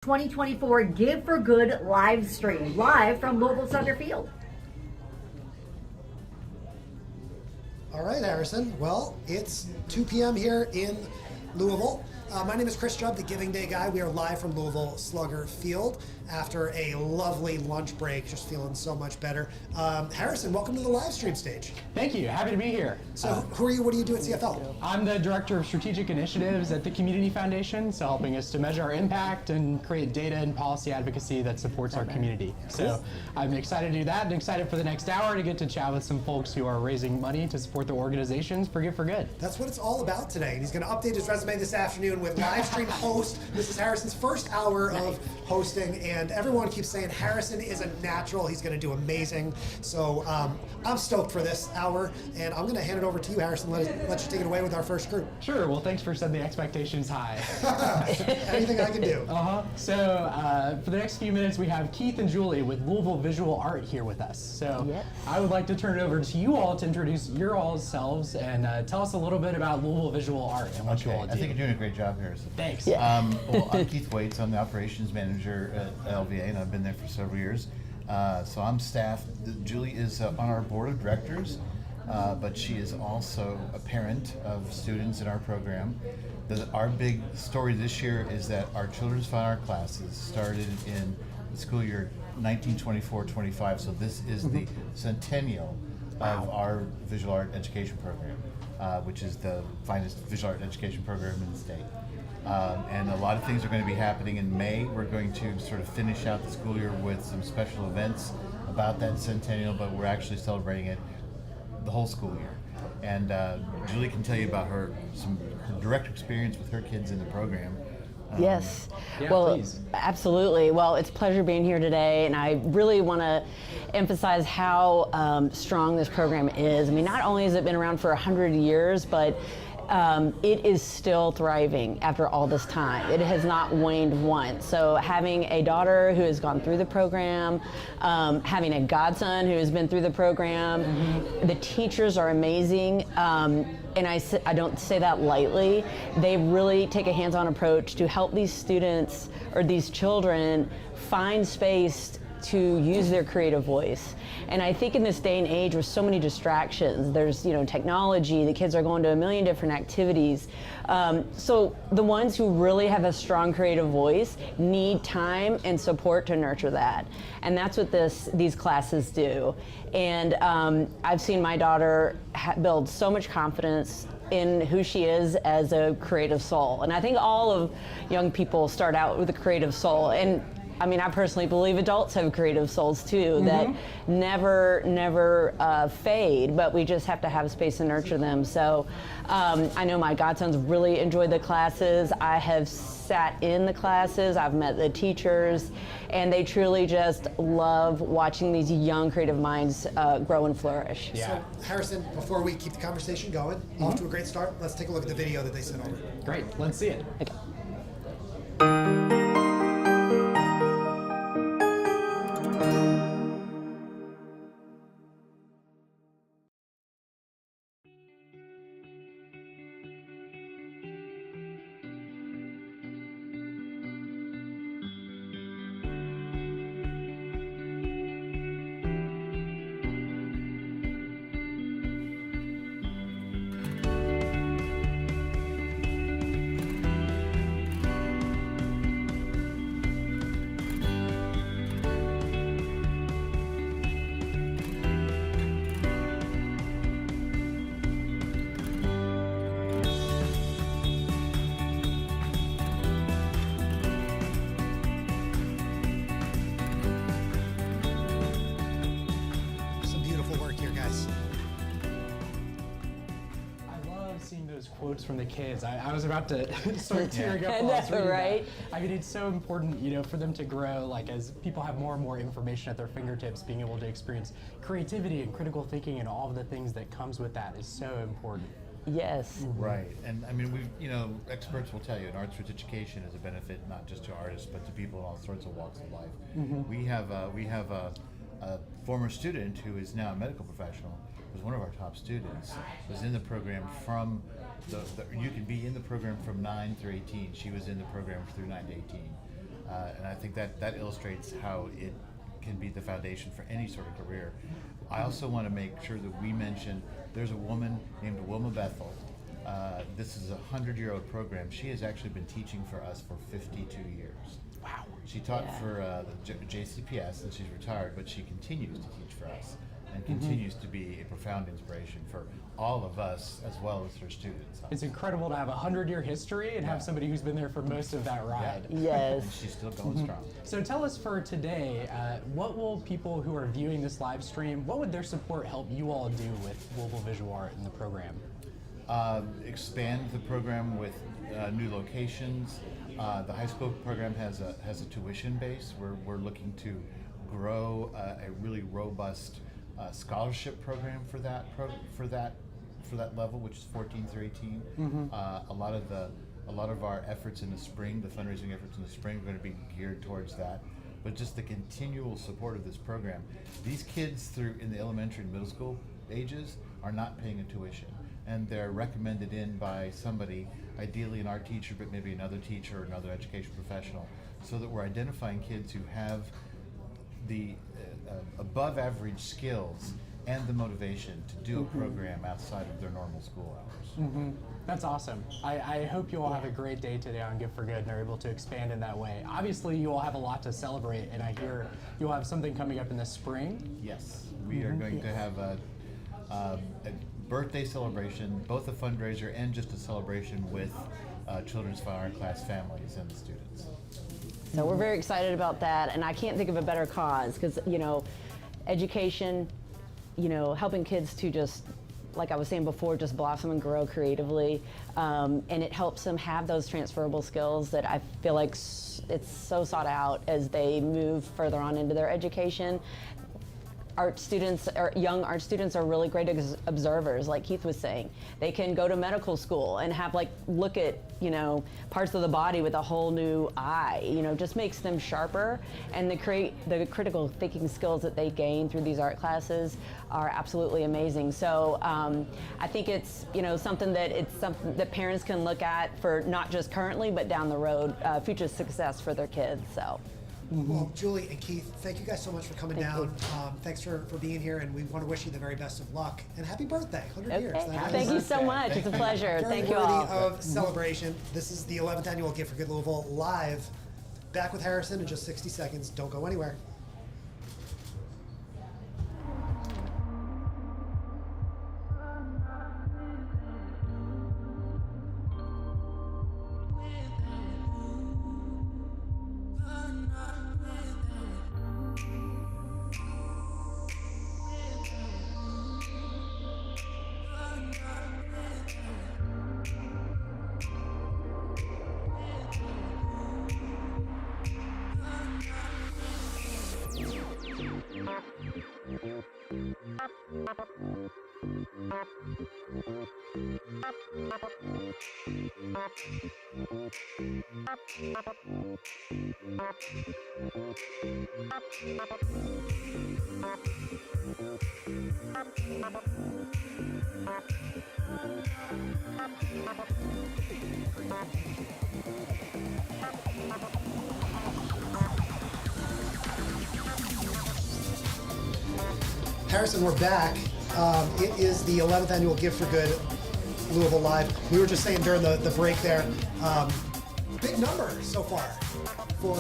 2024 Give for Good live stream, live from Louisville Center Field. All right, Harrison. Well, it's 2 p.m. here in Louisville. My name is Chris Jubb, the Giving Day guy. We are live from Louisville Slugger Field after a lovely lunch break, just feeling so much better. Harrison, welcome to the live stream stage. Thank you. Happy to be here. So who are you? What do you do at CFL? I'm the Director of Strategic Initiatives at the Community Foundation, so helping us to measure our impact and create data and policy advocacy that supports our community. So I'm excited to do that and excited for the next hour to get to chat with some folks who are raising money to support their organizations for Give for Good. That's what it's all about today. And he's going to update his resume this afternoon with live stream host. This is Harrison's first hour of hosting, and everyone keeps saying Harrison is a natural. He's going to do amazing. So I'm stoked for this hour, and I'm going to hand it over to you, Harrison. Let you take it away with our first group. Sure. Well, thanks for setting the expectations high. Anything I can do. So for the next few minutes, we have Keith and Julie with Louisville Visual Art here with us. So I would like to turn it over to you all to introduce your all's selves and tell us a little bit about Louisville Visual Art and what you all do. I think you're doing a great job, Harrison. Thanks. Well, I'm Keith Waits. I'm the operations manager at LVA, and I've been there for several years. So I'm staff. Julie is on our board of directors, but she is also a parent of students in our program. Our big story this year is that our children's fine art classes started in the school year 1924-25. So this is the centennial of our visual art education program, which is the finest visual art education program in the state. And a lot of things are going to be happening in May. We're going to sort of finish out the school year with some special events about that centennial, but we're actually celebrating it the whole school year. And Julie can tell you about her direct experience with her kids in the program. Yes. Yeah, well, please. Absolutely. Well, it's a pleasure being here today, and I really want to emphasize how strong this program is. I mean, not only has it been around for 100 years, but it is still thriving after all this time. It has not waned once. So having a daughter who has gone through the program, having a godson who has been through the program, the teachers are amazing. And I don't say that lightly. They really take a hands-on approach to help these students or these children find space to use their creative voice. And I think in this day and age with so many distractions, there's technology, the kids are going to a million different activities. So the ones who really have a strong creative voice need time and support to nurture that. And that's what these classes do. And I've seen my daughter build so much confidence in who she is as a creative soul. And I think all of young people start out with a creative soul. And I mean, I personally believe adults have creative souls too that never fade, but we just have to have space to nurture them. So I know my godsons really enjoyed the classes. I have sat in the classes, I've met the teachers, and they truly just love watching these young creative minds grow and flourish. So, Harrison, before we keep the conversation going, off to a great start, let's take a look at the video that they sent over. Great. Let's see it. Okay. Quotes from the kids. I was about to start tearing up. I while I was know, reading right? that. I mean, it's so important, for them to grow. Like as people have more and more information at their fingertips, being able to experience creativity and critical thinking and all of the things that comes with that is so important. Yes. Right, and I mean, experts will tell you, an arts rich education is a benefit not just to artists, but to people in all sorts of walks of life. We have a former student who is now a medical professional, was one of our top students, was in the program from you can be in the program from 9 through 18. She was in the program through 9 to 18. And I think that illustrates how it can be the foundation for any sort of career. I also want to make sure that we mention there's a woman named Wilma Bethel. This is a 100-year-old program. She has actually been teaching for us for 52 years. Wow. She taught for the JCPS, and she's retired, but she continues to teach for us and continues to be a profound inspiration for all of us as well as her students. It's incredible to have a 100-year history and have somebody who's been there for most of that ride. Yes. And she's still going strong. So tell us for today, what will people who are viewing this live stream, what would their support help you all do with Louisville Visual Art in the program? Expand the program with new locations. The high school program has a tuition base. We're looking to grow a really robust scholarship program for that level, which is 14 through 18. A lot of our efforts in the spring, the fundraising efforts in the spring, are going to be geared towards that. But just the continual support of this program. These kids in the elementary and middle school ages are not paying a tuition, and they're recommended in by somebody, ideally an art teacher, but maybe another teacher or another education professional, so that we're identifying kids who have the above average skills and the motivation to do a program outside of their normal school hours. That's awesome. I hope you all have a great day today on Gift for Good and are able to expand in that way. Obviously, you all have a lot to celebrate, and I hear you'll have something coming up in the spring. Yes, we are going to have a birthday celebration, both a fundraiser and just a celebration with children's fine art class families and the students. So we're very excited about that, and I can't think of a better cause because, education, helping kids to just, like I was saying before, just blossom and grow creatively, and it helps them have those transferable skills that I feel like it's so sought out as they move further on into their education. Young art students are really great observers, like Keith was saying. They can go to medical school and have look at, parts of the body with a whole new eye, just makes them sharper. And the critical thinking skills that they gain through these art classes are absolutely amazing. So I think it's, something that parents can look at for not just currently, but down the road, future success for their kids, so. Well, Julie and Keith, thank you guys so much for coming down. Thanks for being here, and we want to wish you the very best of luck. And happy birthday, 100 years. Thank you so much. It's a pleasure. Very Thank you all. worthy of celebration. This is the 11th Annual Gift for Good Louisville live. Back with Harrison in just 60 seconds. Don't go anywhere. Harrison, we're back. It is the 11th Annual Gift for Good Louisville Live. We were just saying during the break there, big number so far for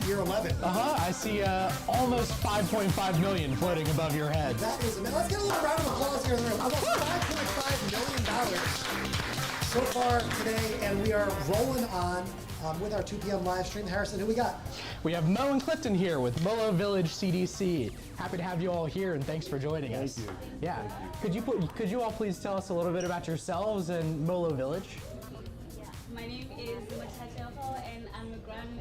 year 11. I see almost 5.5 million floating above your head. That is amazing. Let's get a little round of applause here. Almost $5.5 million so far today, and we are rolling on with our 2 p.m. live stream. Harrison, who we got? We have Mo and Clifton here with Molo Village CDC. Happy to have you all here, and thanks for joining us. Thank you. Yeah. Thank you. Could you all please tell us a little bit about yourselves and Molo Village? Yeah, my name is Botanical, and I'm a Grand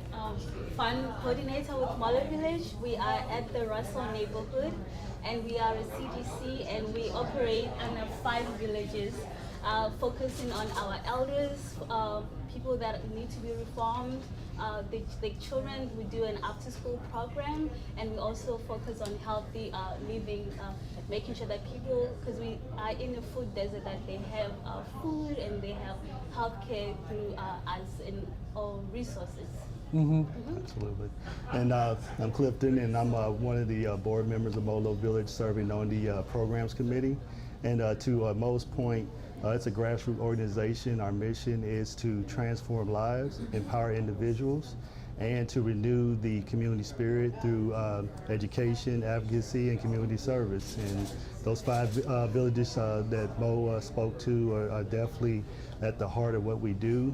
Fund Coordinator with Molo Village. We are at the Russell neighborhood, and we are a CDC, and we operate under 5 villages, focusing on our elders, people that need to be reformed, the children. We do an after-school program, and we also focus on healthy living, making sure that people, because we are in a food desert, that they have food and they have healthcare through us and all resources. Absolutely. And I'm Clifton, and I'm one of the board members of Molo Village, serving on the programs committee. And to Mo's point, it's a grassroots organization. Our mission is to transform lives, empower individuals, and to renew the community spirit through education, advocacy, and community service. And those 5 villages that Mo spoke to are definitely at the heart of what we do,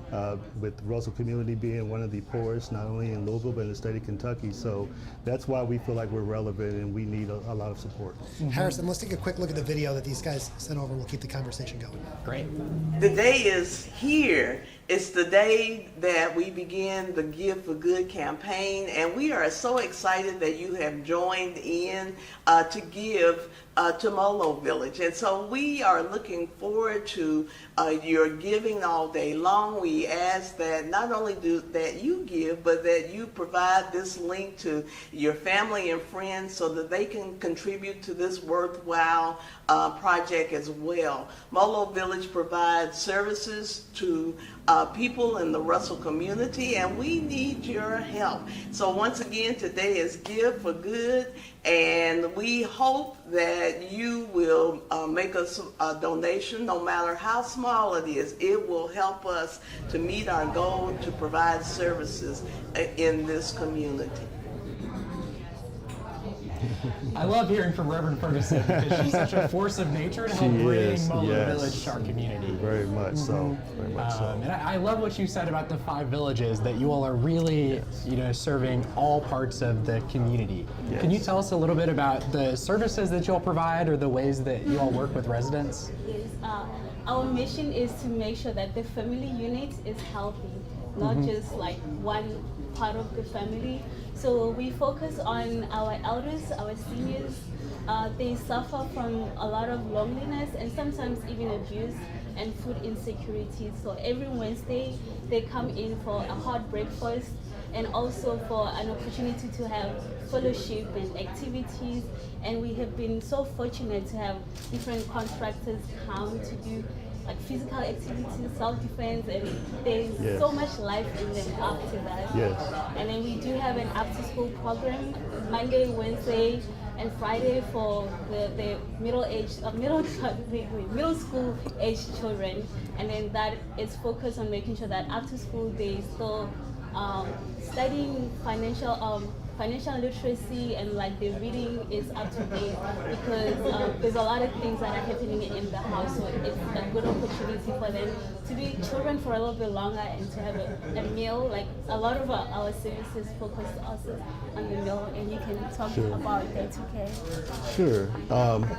with the Russell community being one of the poorest, not only in Louisville, but in the state of Kentucky. So that's why we feel like we're relevant and we need a lot of support. Harrison, let's take a quick look at the video that these guys sent over. We'll keep the conversation going. Great. The day is here. It's the day that we begin the Give for Good campaign, and we are so excited that you have joined in to give to Molo Village. And so we are looking forward to your giving all day long. We ask that not only that you give, but that you provide this link to your family and friends so that they can contribute to this worthwhile project as well. Molo Village provides services to people in the Russell community, and we need your help. So once again, today is Give for Good, and we hope that you will make us a donation, no matter how small it is. It will help us to meet our goal to provide services in this community. I love hearing from Reverend Ferguson because she's such a force of nature to help bring Molo Village to our community. Very much so. Very much so. And I love what you said about the 5 villages, that you all are really, serving all parts of the community. Yes. Can you tell us a little bit about the services that you all provide or the ways that you all work with residents? Yes, our mission is to make sure that the family unit is healthy, not just like one part of the family. So we focus on our elders, our seniors. They suffer from a lot of loneliness and sometimes even abuse and food insecurity. So every Wednesday they come in for a hot breakfast and also for an opportunity to have fellowship and activities. And we have been so fortunate to have different contractors come to do like physical activities, self-defense, and there's so much life in them after that. Yes. And then we do have an after-school program Monday, Wednesday, and Friday for the middle school age children. And then that is focused on making sure that after school they still studying financial literacy, and like the reading is up to date, because there's a lot of things that are happening in the house, so it's a good opportunity for them to be children for a little bit longer and to have a meal. Like a lot of our services focus also on the meal, and you can talk about that too, Kare. Sure.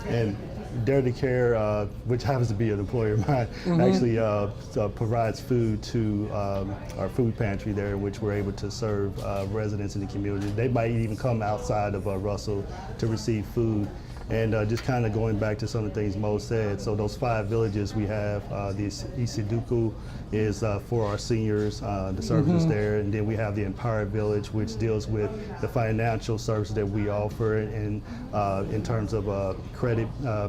And Dare to Care, which happens to be an employer of mine, actually provides food to our food pantry there, which we're able to serve residents in the community. They might even come outside of Russell to receive food. And just kind of going back to some of the things Mo said, so those 5 villages we have, the Isiduku is for our seniors, the services there, and then we have the Empower Village, which deals with the financial services that we offer in terms of credit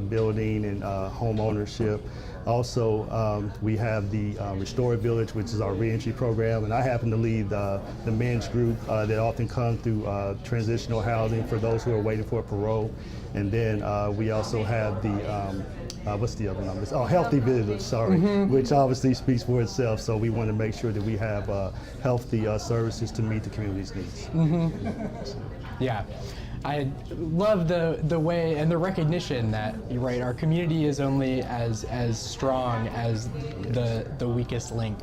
building and home ownership. Also, we have the Restore Village, which is our reentry program, and I happen to lead the men's group that often come through transitional housing for those who are waiting for parole. And then we also have the, what's the other numbers? Oh, Healthy Village, sorry, which obviously speaks for itself. So we want to make sure that we have healthy services to meet the community's needs. Yeah. I love the way and the recognition that, right, our community is only as strong as the weakest link,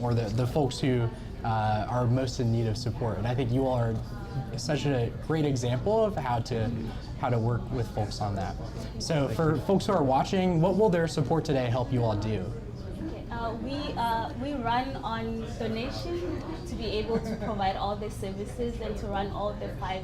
or the folks who are most in need of support. And I think you all are such a great example of how to work with folks on that. So for folks who are watching, what will their support today help you all do? We run on donation to be able to provide all the services and to run all the 5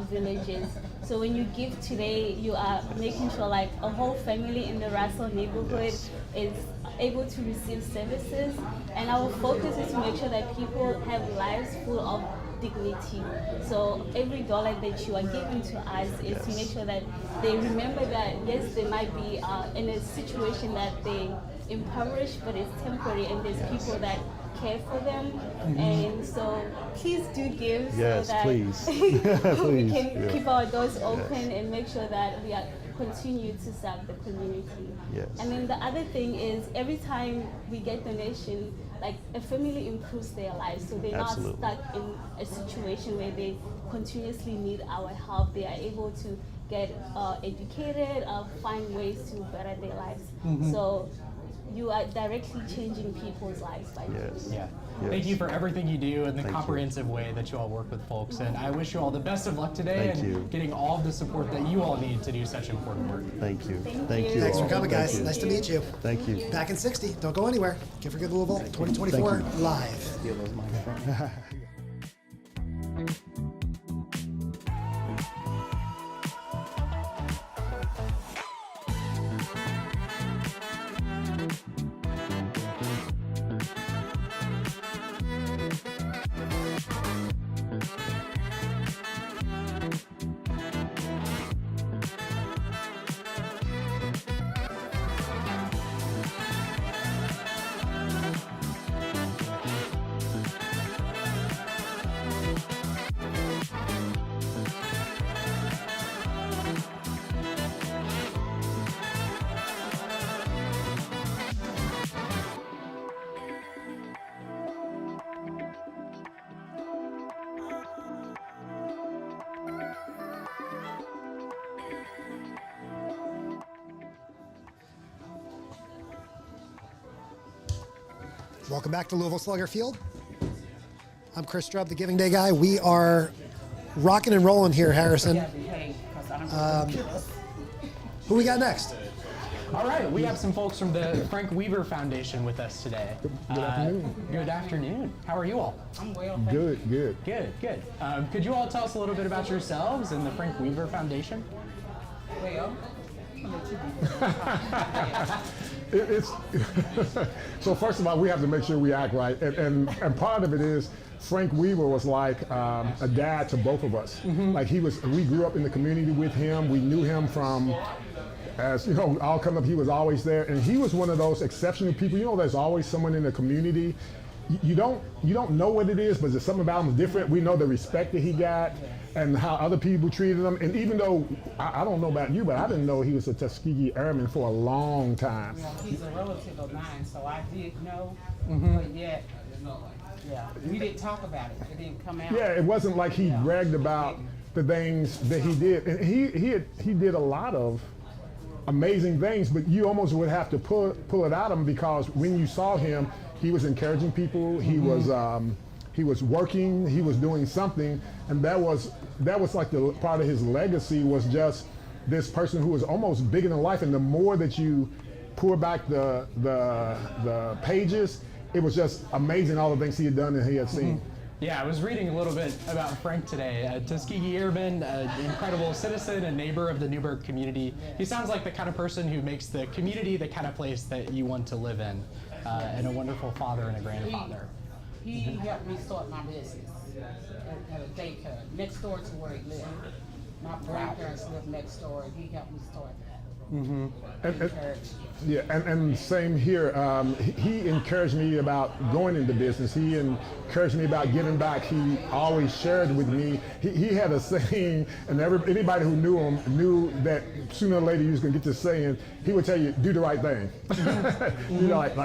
villages. So when you give today, you are making sure like a whole family in the Russell neighborhood is able to receive services. And our focus is to make sure that people have lives full of dignity. So every dollar that you are giving to us is to make sure that they remember that yes, they might be in a situation that they impoverished, but it's temporary, and there's people that care for them. And so please do give Yes, so that please. we Please, can yeah. keep our doors open and make sure that we are continue to serve the community. Yes. And then the other thing is every time we get donation, like a family improves their lives, so they're Absolutely. not stuck in a situation where they continuously need our help. They are able to get educated, find ways to better their lives. So you are directly changing people's lives by doing Yes. that. Yeah. Yes. Thank you for everything you do and the Thank you. comprehensive way that you all work with folks. And I wish you all the best of luck today Thank and you. getting all of the support that you all need to do such important work. Thank you. Thank you. Thanks for all. coming, Thank guys. you. Nice to meet you. Thank you. Back in 60. Don't go anywhere. Give for Good Louisville 2024 Thank you. live. Welcome back to Louisville Slugger Field. I'm Chris Strubb, the Giving Day guy. We are rocking and rolling here, Harrison. Who we got next? All right, we have some folks from the Frank Weaver Foundation with us today. Good afternoon. Good afternoon. How are you all? I'm well. Good. Good, good. Could you all tell us a little bit about yourselves and the Frank Weaver Foundation? Well, I'll let you do that. It's so first of all, we have to make sure we act right, and part of it is Frank Weaver was like a dad to both of us. Like we grew up in the community with him. We knew him from, as you know, all coming up. He was always there, and he was one of those exceptional people. You know, there's always someone in the community. You don't know what it is, but there's something about him different. We know the respect that he got and how other people treated him. And even though I don't know about you, but I didn't know he was a Tuskegee Airman for a long time. Well, he's a relative of mine, so I did know, but yet, yeah, we didn't talk about it. It didn't come out. Yeah, it wasn't like he bragged about the things that he did, and he did a lot of amazing things. But you almost would have to pull it out of him, because when you saw him, he was encouraging people. He was working. He was doing something, and that was like the part of his legacy was just this person who was almost bigger than life. And the more that you pour back the pages, it was just amazing all the things he had done and he had seen. Yeah, I was reading a little bit about Frank today. A Tuskegee Airman, an incredible citizen and neighbor of the Newburgh community. He sounds like the kind of person who makes the community the kind of place that you want to live in, and a wonderful father and a grandfather. He helped me start my business at a daycare next door to where he lived. My grandparents lived next door, and he helped me start that. And same here. He encouraged me about going into business. He encouraged me about giving back. He always shared with me. He had a saying, and anybody who knew him knew that sooner or later he was going to get this saying. He would tell you, "Do the right thing." You know, like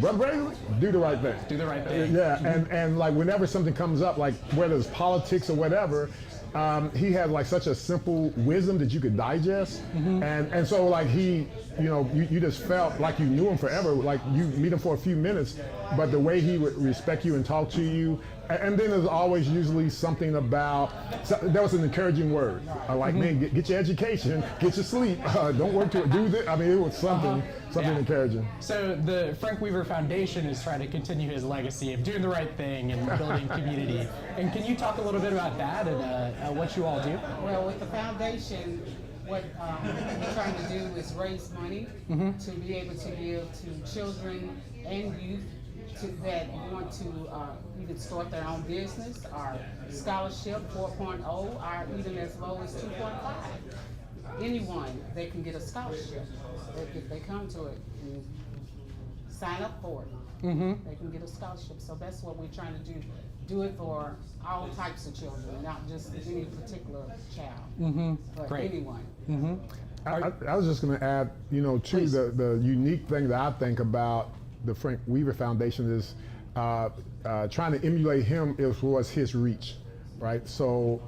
Brother Brady, do the right thing. Do the right thing. Yeah, and like whenever something comes up, like whether it's politics or whatever. He had like such a simple wisdom that you could digest, and so like you just felt like you knew him forever. Like you meet him for a few minutes, but the way he would respect you and talk to you, and then there's always usually something about there was an encouraging word, like man, get your education, get your sleep, don't work to do this. I mean, it was something encouraging. So the Frank Weaver Foundation is trying to continue his legacy of doing the right thing and building community. And can you talk a little bit about that and what you all do? Well, with the foundation, what we're trying to do is raise money to be able to give to children and youth that want to either start their own business, or scholarship 4.0, or even as low as 2.5. Anyone, they can get a scholarship if they come to it and sign up for it. they can get a scholarship. So that's what we're trying to do it for all types of children, not just any particular child, but Great. anyone. I was just going to add, too, the unique thing that I think about the Frank Weaver Foundation is trying to emulate him was his reach, right? So,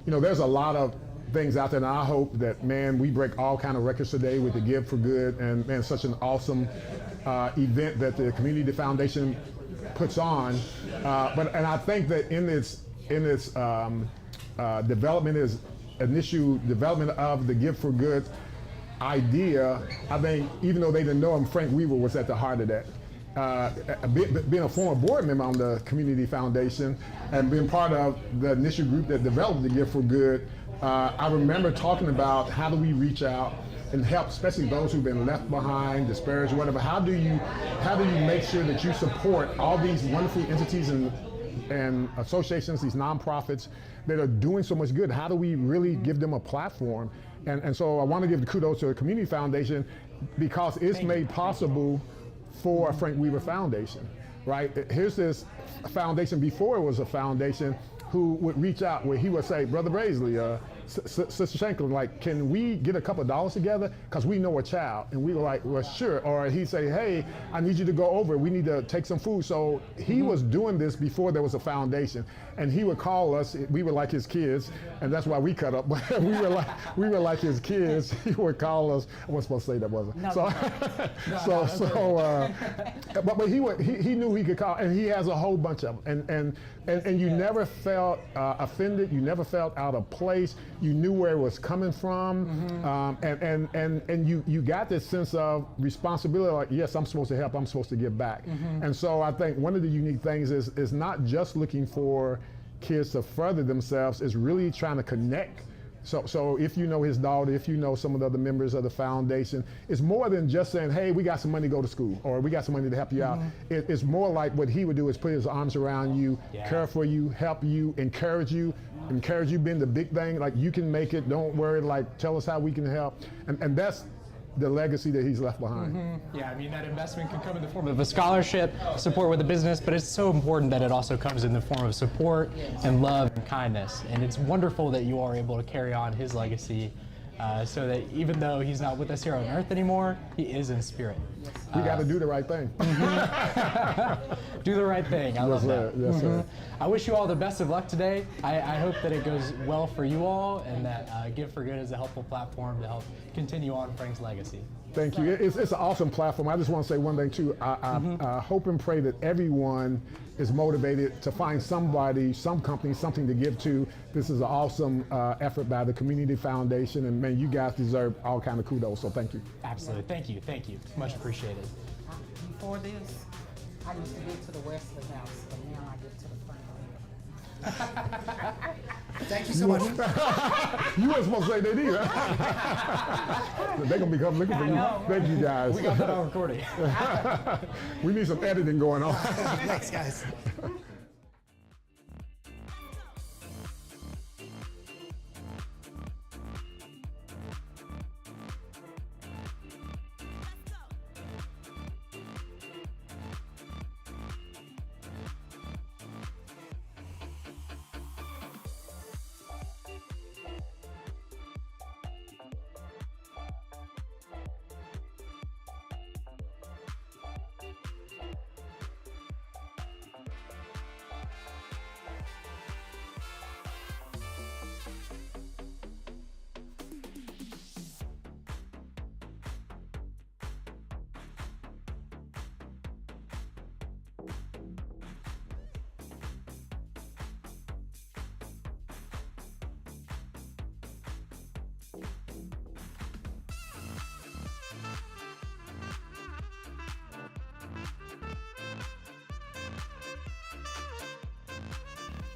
there's a lot of things out there, and I hope that, man, we break all kind of records today with the Give for Good, and man, such an awesome event that the Community Foundation puts on. And I think that in its initial development of the Give for Good idea, I think even though they didn't know him, Frank Weaver was at the heart of that. Being a former board member on the Community Foundation and being part of the initial group that developed the Give for Good, I remember talking about how do we reach out and help, especially those who've been left behind, disparaged, whatever. How do you make sure that you support all these wonderful entities and associations, these nonprofits that are doing so much good? How do we really give them a platform? And so I want to give the kudos to the Community Foundation because it's made possible for Frank Weaver Foundation, right? Here's this foundation before it was a foundation who would reach out where he would say, Brother Braisley, Sister Shanklin, like, can we get a couple of dollars together? Because we know a child. And we were like, well, sure. Or he'd say, hey, I need you to go over. We need to take some food. So he was doing this before there was a foundation. And he would call us. We were like his kids. And that's why we cut up. But we were like his kids. He would call us. I wasn't supposed to say that, wasn't I? But he knew he could call. And he has a whole bunch of them. And you never felt offended. You never felt out of place. You knew where it was coming from, and you got this sense of responsibility. Like, yes, I'm supposed to help. I'm supposed to give back. And so I think one of the unique things is not just looking for kids to further themselves. Is really trying to connect. So if you know his daughter, if you know some of the other members of the foundation, it's more than just saying, hey, we got some money to go to school, or we got some money to help you out. It's more like what he would do is put his arms around you, care for you, help you, encourage you being the big thing, like you can make it, don't worry, like tell us how we can help. And that's the legacy that he's left behind. Yeah, I mean, that investment can come in the form of a scholarship, support with a business, but it's so important that it also comes in the form of support and love and kindness. And it's wonderful that you are able to carry on his legacy so that even though he's not with us here on earth anymore, he is in spirit. We got to do the right thing. Do the right thing. I love that. Yes, sir. I wish you all the best of luck today. I hope that it goes well for you all, and that Give for Good is a helpful platform to help continue on Frank's legacy. Thank you. It's an awesome platform. I just want to say one thing too. I hope and pray that everyone is motivated to find somebody, some company, something to give to. This is an awesome effort by the Community Foundation, and man, you guys deserve all kind of kudos. So thank you. Absolutely. Thank you. Thank you. Much appreciated. Before this, I used to get to the Wesley house, but now I get to the front. Thank you so much. You weren't supposed to say that either. They're going to be coming looking for you. Thank you, guys. We got that on recording. We need some editing going on. Thanks, guys.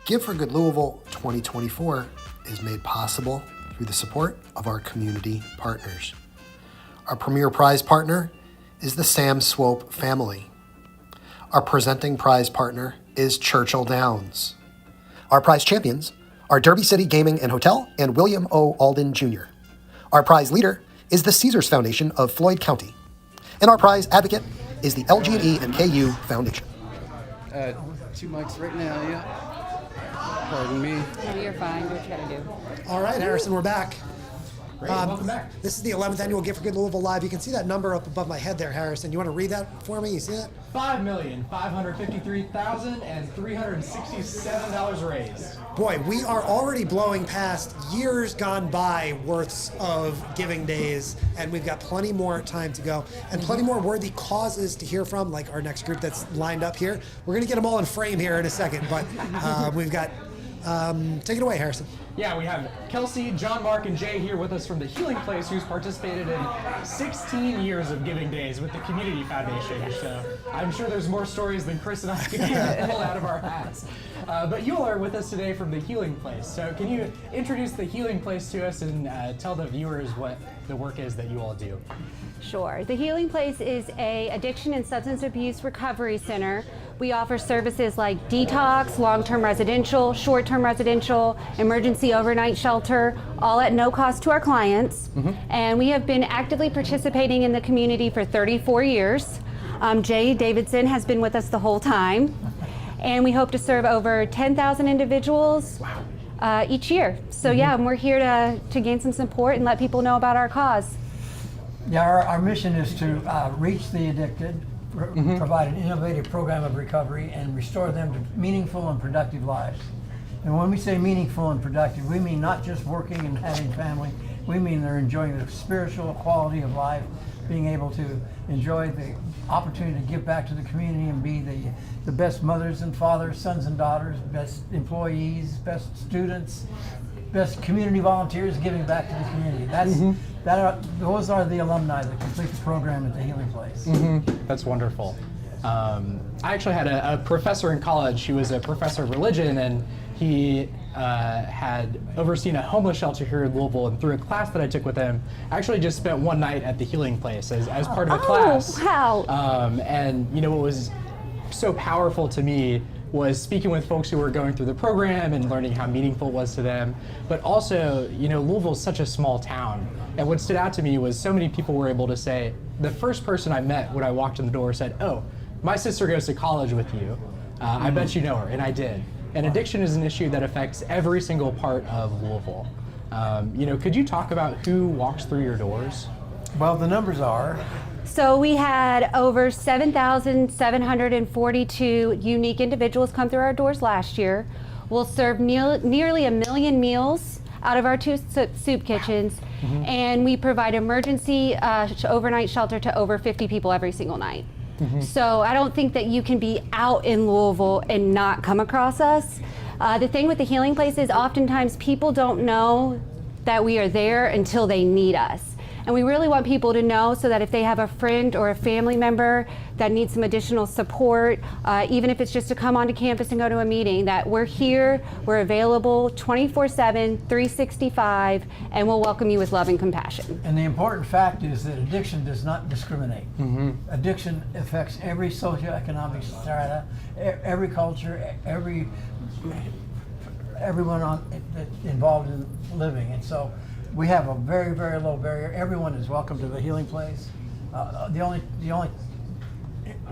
Give for Good Louisville 2024 is made possible through the support of our community partners. Our premier prize partner is the Sam Swope family. Our presenting prize partner is Churchill Downs. Our prize champions are Derby City Gaming and Hotel and William O. Alden Jr. Our prize leader is the Caesars Foundation of Floyd County. And our prize advocate is the LG&E and KU Foundation. 2 mics right now, yeah. Pardon me. No, you're fine. Do what you gotta do. All right, Harrison, we're back. Great, welcome back. This is the 11th annual Gift for Good Louisville Live. You can see that number up above my head there, Harrison. You want to read that for me? You see that? $5,553,367 raised. Boy, we are already blowing past years gone by worths of giving days, and we've got plenty more time to go, and plenty more worthy causes to hear from, like our next group that's lined up here. We're going to get them all in frame here in a second, but we've got... take it away, Harrison. Yeah, we have Kelsey, John, Mark, and Jay here with us from the Healing Place, who's participated in 16 years of giving days with the Community Foundation. So I'm sure there's more stories than Chris and I can pull out of our hats. But you all are with us today from the Healing Place. So can you introduce the Healing Place to us and tell the viewers what the work is that you all do? Sure. The Healing Place is a addiction and substance abuse recovery center. We offer services like detox, long-term residential, short-term residential, emergency overnight shelter, all at no cost to our clients. And we have been actively participating in the community for 34 years. Jay Davidson has been with us the whole time. And we hope to serve over 10,000 individuals each year. So yeah, we're here to gain some support and let people know about our cause. Yeah, our mission is to reach the addicted, provide an innovative program of recovery, and restore them to meaningful and productive lives. And when we say meaningful and productive, we mean not just working and having family, we mean they're enjoying the spiritual quality of life, being able to enjoy the opportunity to give back to the community and be the best mothers and fathers, sons and daughters, best employees, best students, best community volunteers giving back to the community. Those are the alumni that complete the program at the Healing Place. That's wonderful. I actually had a professor in college. He was a professor of religion, and he had overseen a homeless shelter here in Louisville. And through a class that I took with him, I actually just spent one night at the Healing Place as part of a class. Wow. And you know what was so powerful to me was speaking with folks who were going through the program and learning how meaningful it was to them. But also, you know, Louisville is such a small town. And what stood out to me was so many people were able to say, the first person I met when I walked in the door said, "Oh, my sister goes to college with you. I bet you know her," and I did. And addiction is an issue that affects every single part of Louisville. You know, could you talk about who walks through your doors? Well, the numbers are... So we had over 7,742 unique individuals come through our doors last year. We'll serve nearly 1 million meals out of our 2 soup kitchens, and we provide emergency overnight shelter to over 50 people every single night. So I don't think that you can be out in Louisville and not come across us. The thing with the Healing Place is oftentimes people don't know that we are there until they need us. And we really want people to know so that if they have a friend or a family member that needs some additional support, even if it's just to come onto campus and go to a meeting, that we're here, we're available 24/7, 365, and we'll welcome you with love and compassion. And the important fact is that addiction does not discriminate. Addiction affects every socioeconomic strata, every culture, everyone involved in living. And so we have a very, very low barrier. Everyone is welcome to the Healing Place. The only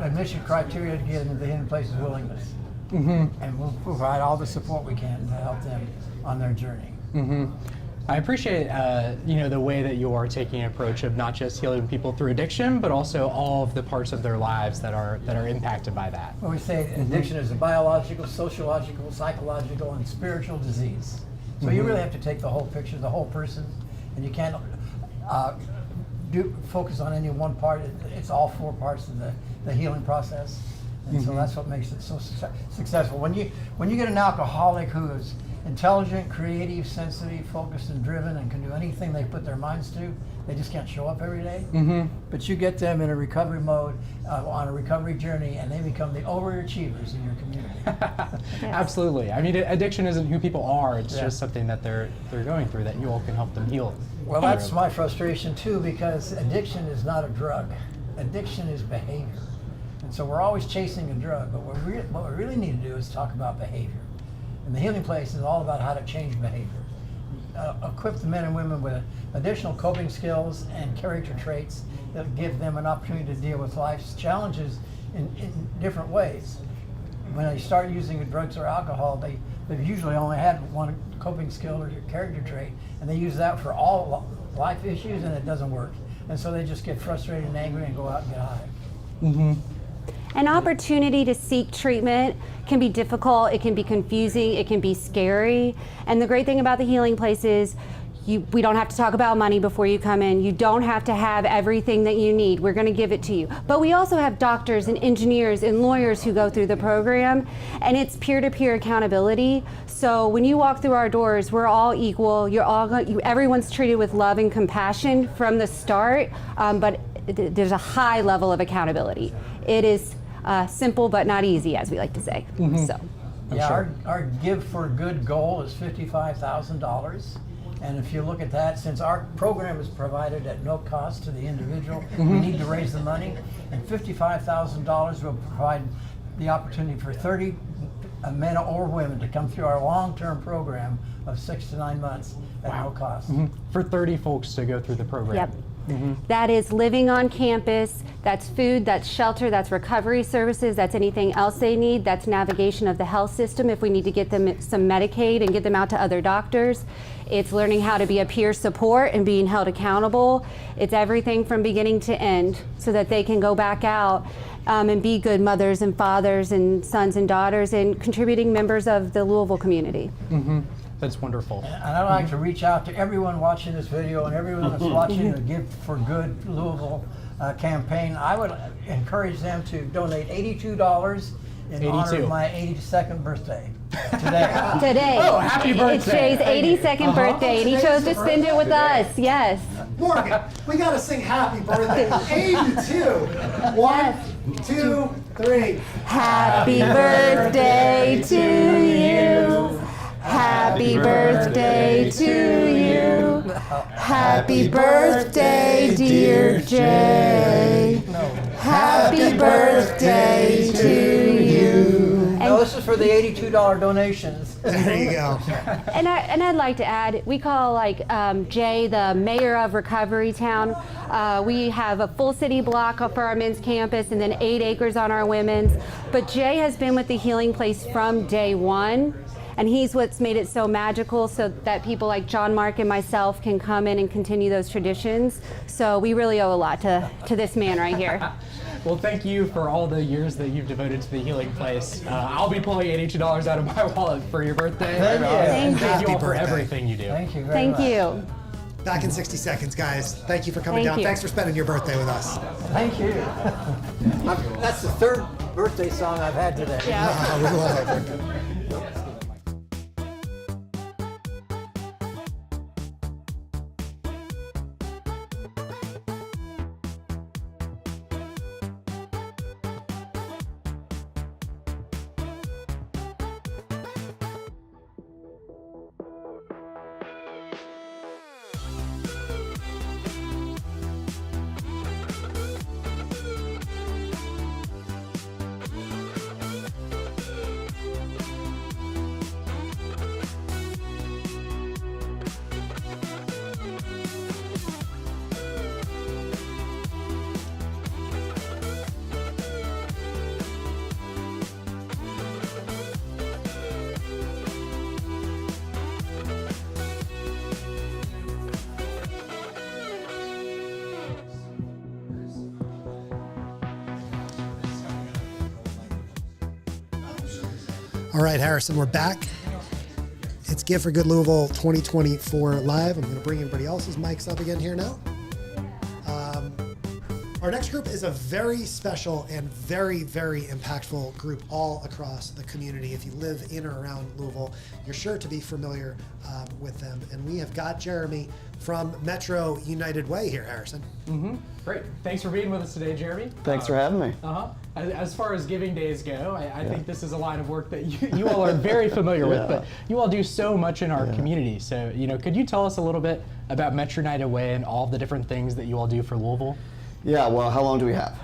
admission criteria to get into the Healing Place is willingness. And we'll provide all the support we can to help them on their journey. I appreciate you know, the way that you are taking an approach of not just healing people through addiction, but also all of the parts of their lives that are impacted by that. Well, we say addiction is a biological, sociological, psychological, and spiritual disease. So you really have to take the whole picture, the whole person, and you can't focus on any one part. It's all 4 parts of the healing process, and so that's what makes it so successful. When you get an alcoholic who is intelligent, creative, sensitive, focused, and driven, and can do anything they put their minds to, they just can't show up every day. But you get them in a recovery mode, on a recovery journey, and they become the overachievers in your community. Absolutely. I mean, addiction isn't who people are. It's just something that they're going through that you all can help them heal. Well, that's my frustration too, because addiction is not a drug. Addiction is behavior. And so we're always chasing a drug, but what we really need to do is talk about behavior. And the Healing Place is all about how to change behavior. equip the men and women with additional coping skills and character traits that give them an opportunity to deal with life's challenges in different ways. When they start using drugs or alcohol, they've usually only had one coping skill or character trait, and they use that for all life issues, and it doesn't work. And so they just get frustrated and angry and go out and get high. Mm-hmm. An opportunity to seek treatment can be difficult, it can be confusing, it can be scary. And the great thing about the Healing Place is we don't have to talk about money before you come in. You don't have to have everything that you need. We're going to give it to you. But we also have doctors and engineers and lawyers who go through the program, and it's peer-to-peer accountability. So when you walk through our doors, we're all equal. Everyone's treated with love and compassion from the start, but there's a high level of accountability. It is simple but not easy, as we like to say. Mm-hmm. So, Yeah, sure. our Give for Good goal is $55,000. And if you look at that, since our program is provided at no cost to the individual, we need to raise the money, and $55,000 will provide the opportunity for 30 men or women to come through our long-term program of 6 to 9 months at no cost. Mm-hmm. For 30 folks to go through the program. yep. Mm-hmm. That is living on campus, that's food, that's shelter, that's recovery services, that's anything else they need, that's navigation of the health system if we need to get them some Medicaid and get them out to other doctors. It's learning how to be a peer support and being held accountable. It's everything from beginning to end so that they can go back out and be good mothers and fathers and sons and daughters and contributing members of the Louisville community. Mm-hmm. That's wonderful. And I'd like to reach out to everyone watching this video and everyone that's watching the Give for Good Louisville campaign. I would encourage them to donate $82 in honor of my 82nd birthday today. Today. Oh, happy birthday. It's Jay's 82nd birthday, and he chose to spend it with us. Yes. Morgan, we gotta sing happy birthday. 82. 1, 2, 3. Happy birthday to you. Happy birthday to you. Happy birthday, dear Jay. Happy birthday to you. No, this is for the $82 donations. There you go. And I'd like to add, we call Jay the mayor of Recovery Town. We have a full city block for our men's campus and then 8 acres on our women's. But Jay has been with the Healing Place from day one. And he's what's made it so magical so that people like John Mark and myself can come in and continue those traditions. So we really owe a lot to this man right here. Well, thank you for all the years that you've devoted to the Healing Place. I'll be pulling $82 out of my wallet for your birthday. Thank you all for everything you do. Thank you very Thank much. you. Back in 60 seconds, guys. Thank you for coming down. Thank you. Thanks for spending your birthday with us. Thank you. That's the 3rd birthday song I've had today. Yeah. We love it. All right, Harrison, we're back. It's Give for Good Louisville 2024 live. I'm going to bring everybody else's mics up again here now. Our next group is a very special and very, very impactful group all across the community. If you live in or around Louisville, you're sure to be familiar with them. And we have got Jeremy from Metro United Way here, Harrison. Mm-hmm. Great. Thanks for being with us today, Jeremy. Thanks for having me. As far as giving days go, I think this is a line of work that you all are very familiar with, but you all do so much in our community. So, could you tell us a little bit about Metro United Way and all the different things that you all do for Louisville? Yeah, well, how long do we have?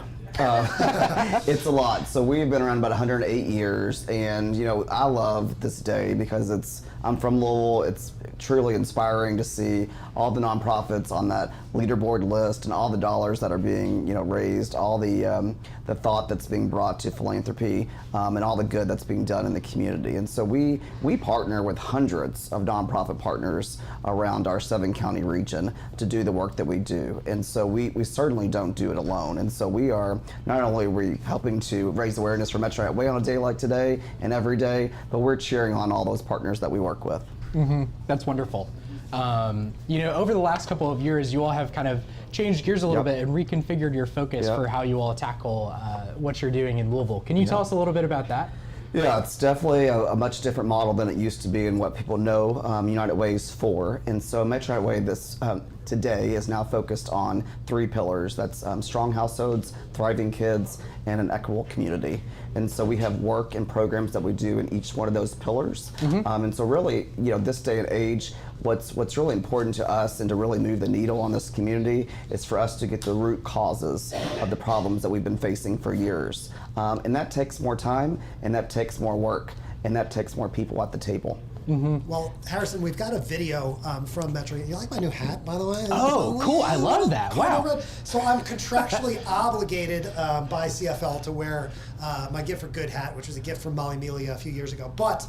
It's a lot. So we've been around about 108 years, and I love this day because it's I'm from Louisville. It's truly inspiring to see all the nonprofits on that leaderboard list and all the dollars that are being raised, all the thought that's being brought to philanthropy, and all the good that's being done in the community. And so we partner with hundreds of nonprofit partners around our 7-county region to do the work that we do. And so we certainly don't do it alone. And so we are not only are we helping to raise awareness for Metro Way on a day like today and every day, but we're cheering on all those partners that we work with. That's wonderful. Over the last couple of years, you all have kind of changed gears a little bit and reconfigured your focus for how you all tackle what you're doing in Louisville. Can you tell us a little bit about that? Yeah, it's definitely a much different model than it used to be and what people know United Way's for. And so Metro Way today is now focused on 3 pillars. That's strong households, thriving kids, and an equitable community. And so we have work and programs that we do in each one of those pillars. And so really, this day and age, what's really important to us and to really move the needle on this community is for us to get the root causes of the problems that we've been facing for years. And that takes more time, and that takes more work, and that takes more people at the table. Well, Harrison, we've got a video from Metro. You like my new hat, by the way? Oh, cool. I love that. Wow. So I'm contractually obligated by CFL to wear my Gift for Good hat, which was a gift from Molly Melia a few years ago. But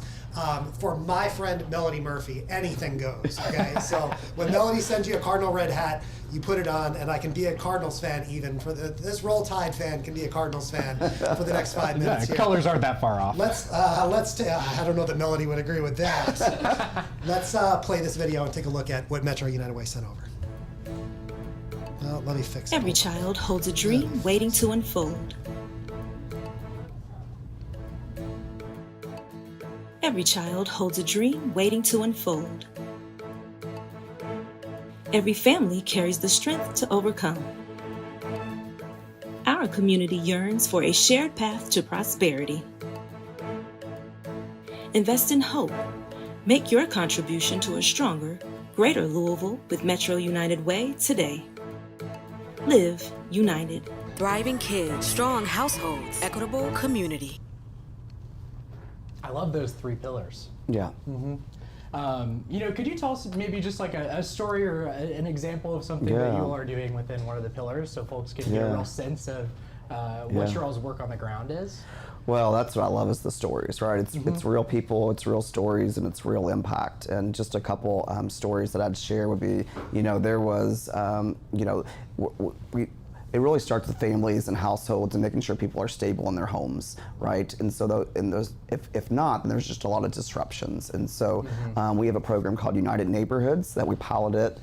for my friend Melody Murphy, anything goes, okay? So when Melody sends you a Cardinal red hat, you put it on, and I can be a Cardinals fan even. This Roll Tide fan can be a Cardinals fan for the next 5 minutes here. Colors aren't that far off. I don't know that Melody would agree with that. Let's play this video and take a look at what Metro United Way sent over. Let me fix it. Every child holds a dream waiting to unfold. Every child holds a dream waiting to unfold. Every family carries the strength to overcome. Our community yearns for a shared path to prosperity. Invest in hope. Make your contribution to a stronger, greater Louisville with Metro United Way today. Live united. Thriving kids, strong households, equitable community. I love those 3 pillars. Yeah. Could you tell us maybe just like a story or an example of something that you all are doing within one of the pillars so folks can get a real sense of what your all's work on the ground is? Well, that's what I love is the stories, right? It's real people, it's real stories, and it's real impact. And just a couple stories that I'd share would be, there was, it really starts with families and households and making sure people are stable in their homes, right? And so, if not, then there's just a lot of disruptions. And so, we have a program called United Neighborhoods that we piloted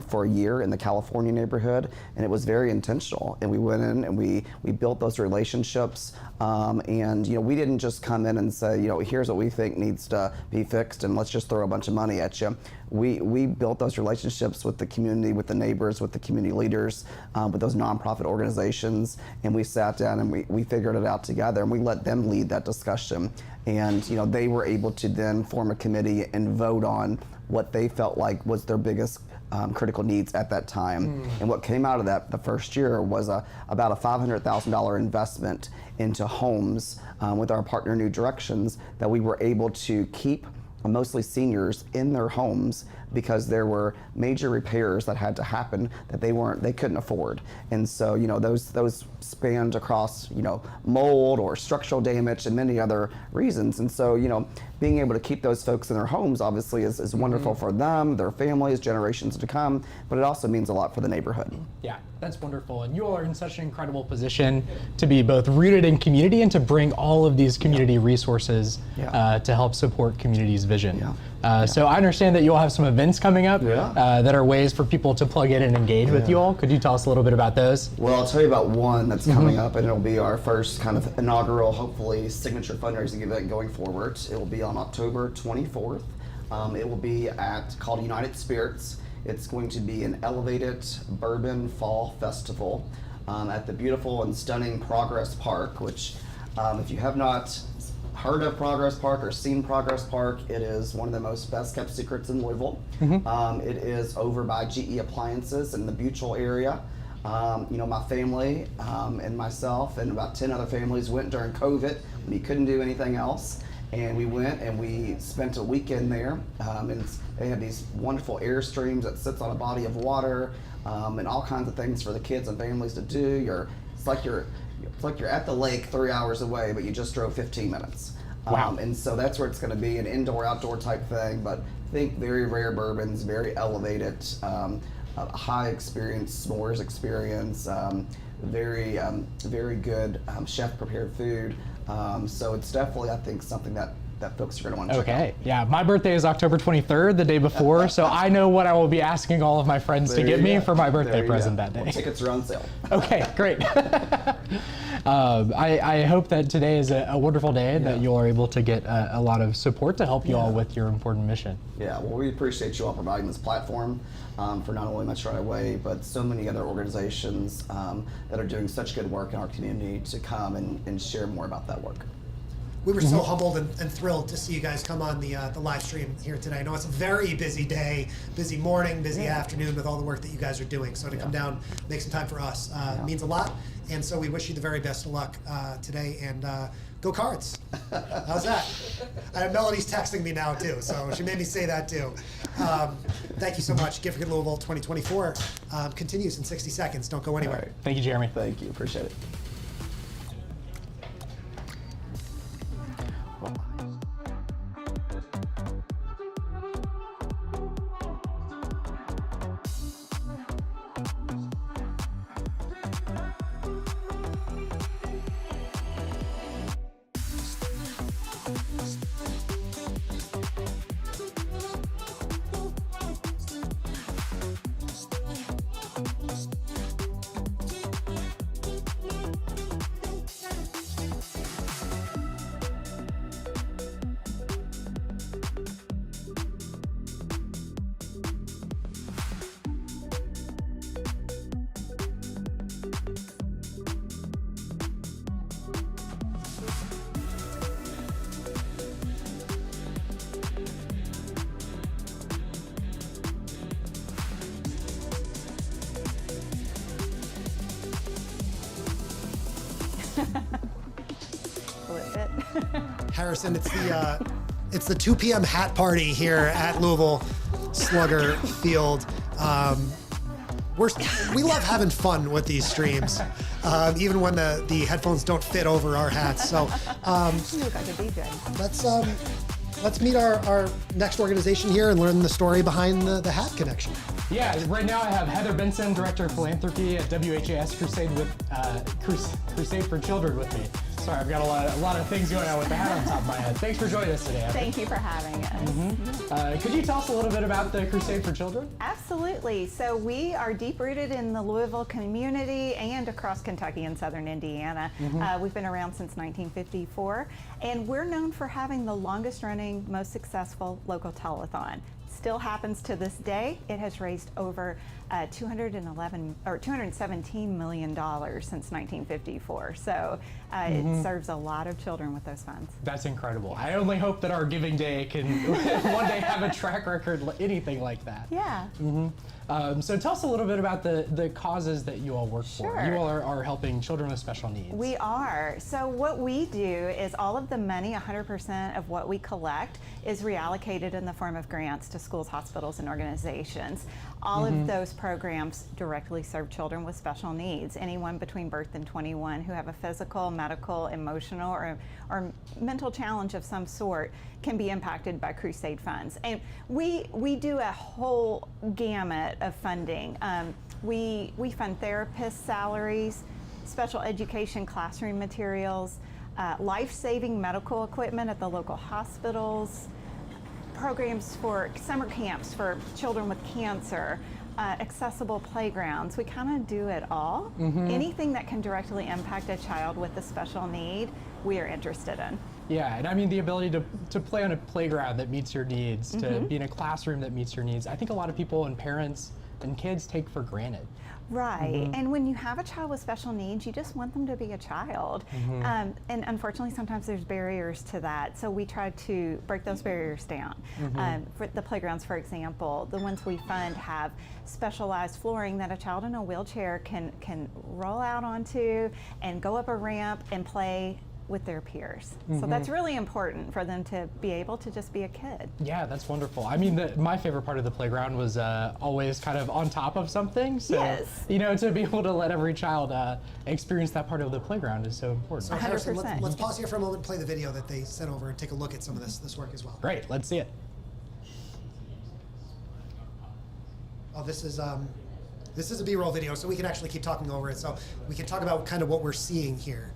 for a year in the California neighborhood, and it was very intentional. And we went in and we built those relationships, and we didn't just come in and say, here's what we think needs to be fixed, and let's just throw a bunch of money at you. We built those relationships with the community, with the neighbors, with the community leaders, with those nonprofit organizations, and we sat down and we figured it out together, and we let them lead that discussion. And they were able to then form a committee and vote on what they felt like was their biggest critical needs at that time. And what came out of that the first year was about a $500,000 investment into homes with our partner New Directions that we were able to keep mostly seniors in their homes because there were major repairs that had to happen that they couldn't afford. And so those spanned across mold or structural damage and many other reasons. And so being able to keep those folks in their homes obviously is wonderful for them, their families, generations to come, but it also means a lot for the neighborhood. Yeah, that's wonderful. And you all are in such an incredible position to be both rooted in community and to bring all of these community resources to help support community's vision. So I understand that you all have some events coming up that are ways for people to plug in and engage with you all. Could you tell us a little bit about those? Well, I'll tell you about one that's coming up, and it'll be our first kind of inaugural, hopefully, signature fundraising event going forward. It will be on October 24th. It will be called United Spirits. It's going to be an elevated bourbon fall festival at the beautiful and stunning Progress Park, which if you have not heard of Progress Park or seen Progress Park, it is one of the most best kept secrets in Louisville. It is over by GE Appliances in the Buchel area. My family and myself and about 10 other families went during COVID when you couldn't do anything else. And we went and we spent a weekend there, and they have these wonderful Airstreams that sits on a body of water, and all kinds of things for the kids and families to do. It's like you're at the lake 3 hours away, but you just drove 15 minutes. Wow. And so that's where it's going to be, an indoor-outdoor type thing, but think very rare bourbons, very elevated, high experience, s'mores experience, very good chef-prepared food. So it's definitely, I think, something that folks are going to want to check out. Okay, yeah, my birthday is October 23rd, the day before, so I know what I will be asking all of my friends to get me for my birthday present that day. Well, tickets are on sale. Okay, great. I hope that today is a wonderful day, that you are able to get a lot of support to help you all with your important mission. Yeah, well, we appreciate you all providing this platform for not only Metro United Way, but so many other organizations that are doing such good work in our community to come and share more about that work. We were so humbled and thrilled to see you guys come on the live stream here today. I know it's a very busy day, busy morning, busy afternoon with all the work that you guys are doing. So to come down, make some time for us means a lot. And so we wish you the very best of luck today, and go Cards. How's that? Melody's texting me now too, so she made me say that too. Thank you so much. Gift for Good Louisville 2024 continues in 60 seconds. Don't go anywhere. Right. Thank you, Jeremy. Thank you. Appreciate it. Will it fit? Harrison, it's the 2 p.m. hat party here at Louisville Slugger Field. We love having fun with these streams, even when the headphones don't fit over our hats. So You look like a DJ. let's meet our next organization here and learn the story behind the hat connection. Yeah, right now I have Heather Benson, Director of Philanthropy at WHAS Crusade for Children with me. Sorry, I've got a lot of things going on with the hat on top of my head. Thanks for joining us today, Heather. Thank you for having us. Could you tell us a little bit about the Crusade for Children? Absolutely. So we are deep-rooted in the Louisville community and across Kentucky and southern Indiana. We've been around since 1954, and we're known for having the longest-running, most successful local telethon. Still happens to this day. It has raised over $217 million since 1954. So it serves a lot of children with those funds. That's incredible. I only hope that our Giving Day can one day have a track record, anything like that. Yeah. So tell us a little bit about the causes that you all work Sure. for. You all are helping children with special needs. We are. So what we do is all of the money, 100% of what we collect, is reallocated in the form of grants to schools, hospitals, and organizations. All of those programs directly serve children with special needs, anyone between birth and 21 who have a physical, medical, emotional, or mental challenge of some sort can be impacted by Crusade funds. And we do a whole gamut of funding. We fund therapists' salaries, special education classroom materials, life-saving medical equipment at the local hospitals, programs for summer camps for children with cancer, accessible playgrounds. We kind of do it all. Anything that can directly impact a child with a special need, we are interested in. Yeah, and I mean the ability to play on a playground that meets your needs, to be in a classroom that meets your needs. I think a lot of people and parents and kids take for granted. Right, and when you have a child with special needs, you just want them to be a child. And unfortunately, sometimes there's barriers to that. So we try to break those barriers down. For the playgrounds, for example, the ones we fund have specialized flooring that a child in a wheelchair can roll out onto and go up a ramp and play with their peers. So that's really important for them to be able to just be a kid. Yeah, that's wonderful. I mean, my favorite part of the playground was always kind of on top of something. So, Yes. you know, to be able to let every child experience that part of the playground is so important. So Harrison, let's pause here for a moment and play the video that they sent over and take a look at some of this work as well. Great, let's see it. Oh, this is a B-roll video, so we can actually keep talking over it. So we can talk about kind of what we're seeing here.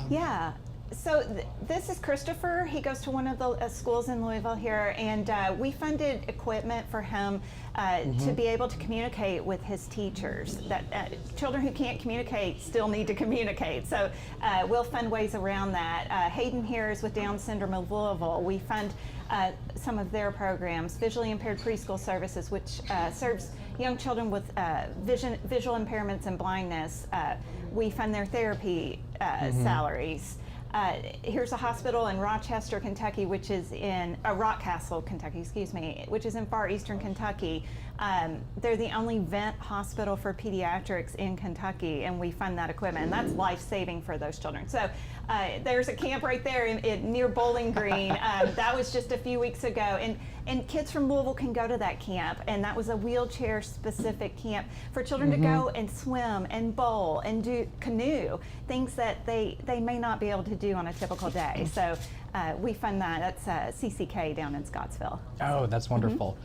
Yeah. So this is Christopher. He goes to one of the schools in Louisville here, and we funded equipment for him to be able to communicate with his teachers. That children who can't communicate still need to communicate. So we'll fund ways around that. Hayden here is with Down syndrome of Louisville. We fund some of their programs, visually impaired preschool services, which serves young children with visual impairments and blindness. We fund their therapy salaries. Here's a hospital in Rochester, Kentucky, which is in Rockcastle, Kentucky, excuse me, which is in far eastern Kentucky. They're the only vent hospital for pediatrics in Kentucky, and we fund that equipment, and that's life-saving for those children. So there's a camp right there near Bowling Green. That was just a few weeks ago, and kids from Louisville can go to that camp, and that was a wheelchair-specific camp for children to go and swim and bowl and do canoe, things that they may not be able to do on a typical day. So we fund that. That's CCK down in Scottsville. Oh, that's wonderful.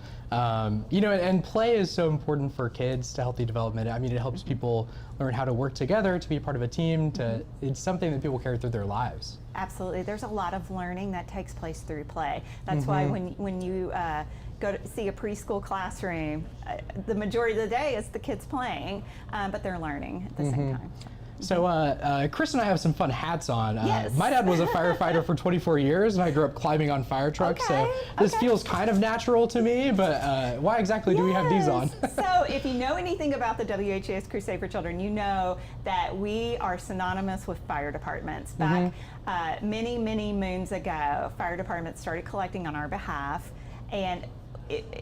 You know, and play is so important for kids to healthy development. I mean, it helps people learn how to work together, to be part of a team. It's something that people carry through their lives. Absolutely. There's a lot of learning that takes place through play. That's why when you go to see a preschool classroom, the majority of the day is the kids playing, but they're learning at the same time. So Chris and I have some fun hats on. Yes. My dad was a firefighter for 24 years, and I grew up climbing on fire trucks, so this feels kind of natural to me, but why exactly do we have these on? So if you know anything about the WHAS Crusade for Children, you know that we are synonymous with fire departments. Back many, many moons ago, fire departments started collecting on our behalf, and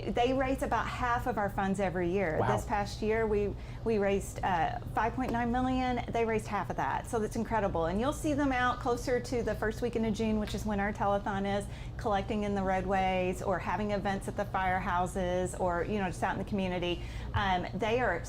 they raise about half of our funds every year. Wow. This past year, we raised $5.9 million. They raised half of that, so that's incredible. And you'll see them out closer to the first weekend of June, which is when our telethon is, collecting in the roadways or having events at the firehouses, or just out in the community. They are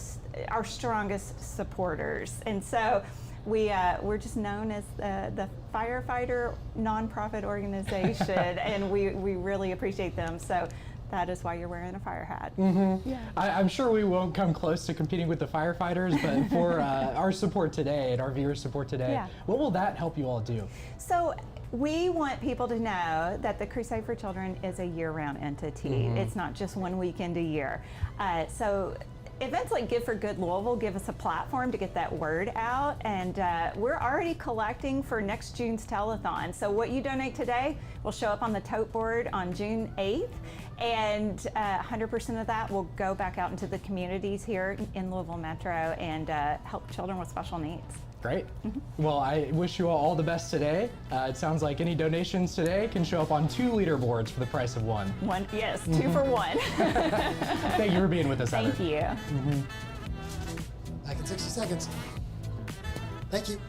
our strongest supporters, and so we're just known as the firefighter nonprofit organization, and we really appreciate them. So that is why you're wearing a fire hat. Yeah. I'm sure we won't come close to competing with the firefighters, but for our support today and our viewers' support today, what will that help you all do? So we want people to know that the Crusade for Children is a year-round entity. It's not just one weekend a year. So events like Give for Good Louisville give us a platform to get that word out, and we're already collecting for next June's telethon. So what you donate today will show up on the tote board on June 8th, and 100% of that will go back out into the communities here in Louisville Metro and help children with special needs. Great. Well, I wish you all the best today. It sounds like any donations today can show up on 2 leaderboards for the price of 1. Yes, 2 for 1. Thank you for being with us, Heather. Thank you. Back in 60 seconds. Thank you.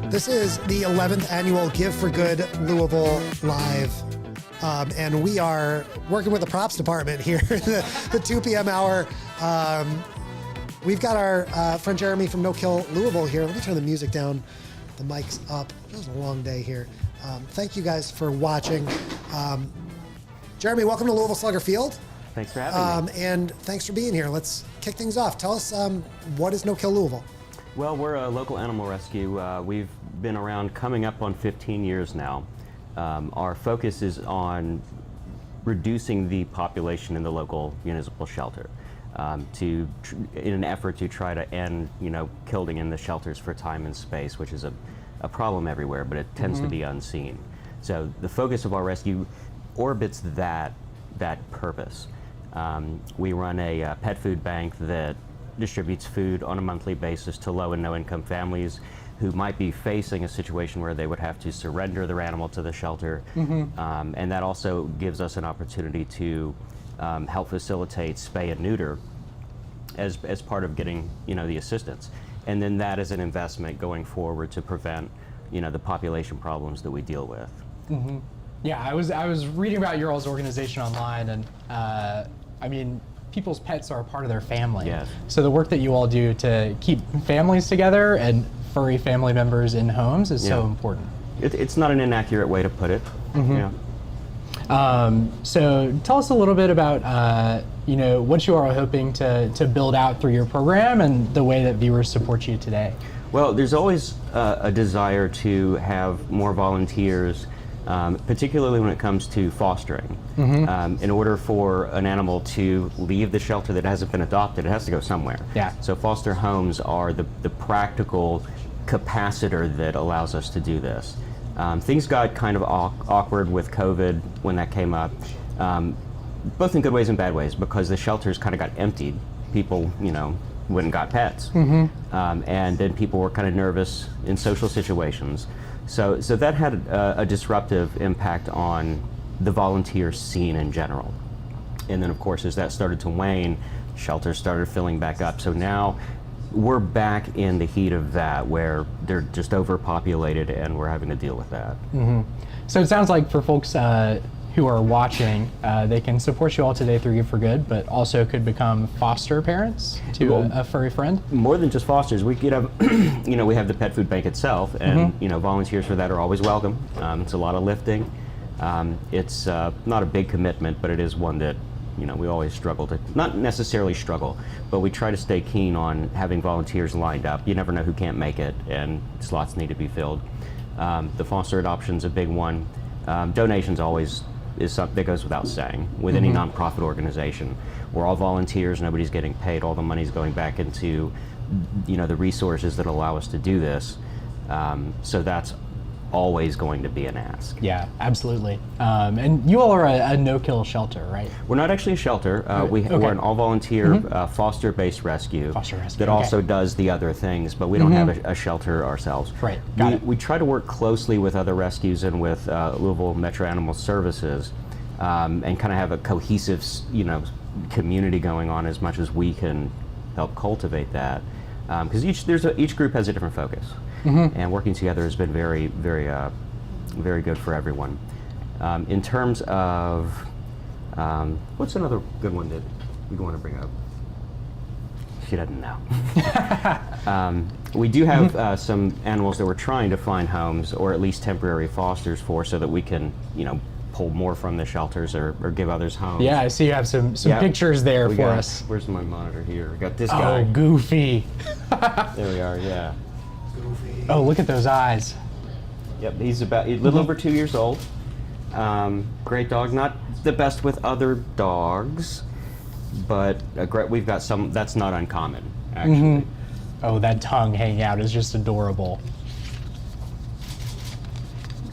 This is the 11th annual Give for Good Louisville Live. And we are working with the props department here, the 2 p.m. hour. We've got our friend Jeremy from No Kill Louisville here. Let me turn the music down, the mic's up. It was a long day here. Thank you guys for watching. Jeremy, welcome to Louisville Slugger Field. Thanks for having me. And thanks for being here. Let's kick things off. Tell us, what is No Kill Louisville? Well, we're a local animal rescue. We've been around coming up on 15 years now. Our focus is on reducing the population in the local municipal shelter in an effort to try to end, killing in the shelters for time and space, which is a problem everywhere, but it tends to be unseen. So the focus of our rescue orbits that purpose. We run a pet food bank that distributes food on a monthly basis to low and no income families who might be facing a situation where they would have to surrender their animal to the shelter. And that also gives us an opportunity to help facilitate spay and neuter as part of getting the assistance. And then that is an investment going forward to prevent the population problems that we deal with. Yeah, I was reading about your all's organization online, and I mean, people's pets are a part of their family. Yes. So the work that you all do to keep families together and furry family members in homes is so important. It's not an inaccurate way to put it. Yeah. So tell us a little bit about what you are hoping to build out through your program and the way that viewers support you today. Well, there's always a desire to have more volunteers, particularly when it comes to fostering. In order for an animal to leave the shelter that hasn't been adopted, it has to go somewhere. Yeah. So foster homes are the practical capacitor that allows us to do this. Things got kind of awkward with COVID when that came up, both in good ways and bad ways, because the shelters kind of got emptied. People, went and got pets. And then people were kind of nervous in social situations. So that had a disruptive impact on the volunteer scene in general. And then of course, as that started to wane, shelters started filling back up. So now we're back in the heat of that, where they're just overpopulated and we're having to deal with that. So it sounds like for folks who are watching, they can support you all today through Give for Good, but also could become foster parents to a furry friend? More than just fosters. We could have, we have the pet food bank itself, and volunteers for that are always welcome. It's a lot of lifting. It's not a big commitment, but it is one that we always struggle to, not necessarily struggle, but we try to stay keen on having volunteers lined up. You never know who can't make it, and slots need to be filled. The foster adoption's a big one. Donations always is something that goes without saying with any nonprofit organization. We're all volunteers, nobody's getting paid, all the money's going back into the resources that allow us to do this. So that's always going to be an ask. Yeah, absolutely. And you all are a no-kill shelter, right? We're not actually a shelter. We're an all-volunteer foster-based rescue, that also does the other things, but we don't have a shelter ourselves. Right, we try to work closely with other rescues and with Louisville Metro Animal Services, and kind of have a cohesive, community going on as much as we can help cultivate that. Because each group has a different focus. And working together has been very, very, very good for everyone. In terms of, what's another good one that we want to bring up? She doesn't know. We do have some animals that we're trying to find homes, or at least temporary fosters for, so that we can, pull more from the shelters or give others homes. Yeah, I see you have some pictures there for us. Where's my monitor here? We got this guy. Oh, Goofy. There we are, yeah. Oh, look at those eyes. Yep, he's about a little over 2 years old. Great dog, not the best with other dogs, but we've got some, that's not uncommon, actually. Oh, that tongue hanging out is just adorable.